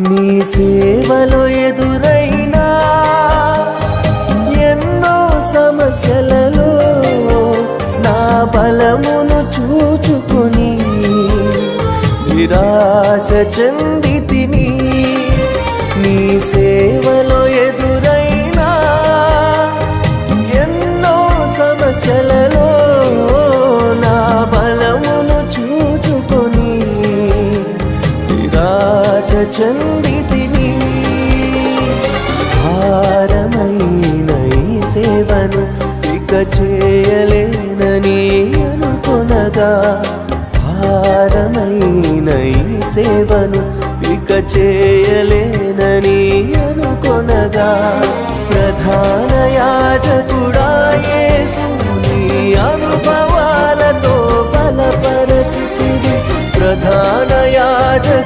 నీ సేవలో ఎదురైనా ఎన్నో సమస్యలలో నా బలమును చూచుకొని నిరాశ చెందితిని. నీ సేవలో ఎదురైనా ఎన్నో సమస్యలలో నా బలమును చూచుకొని నిరాశ చెందితిని. భారమైన ఈ సేవను ఇక చేయలేనని అనుకొనగా, భారమైన ఈ సేవను ఇక చేయలేనని అనుకొనగా, ప్రధాన యాజకుడా యేసు నీ అనుభవాలతో బలపరచితివి. ప్రధాన యాజకుడా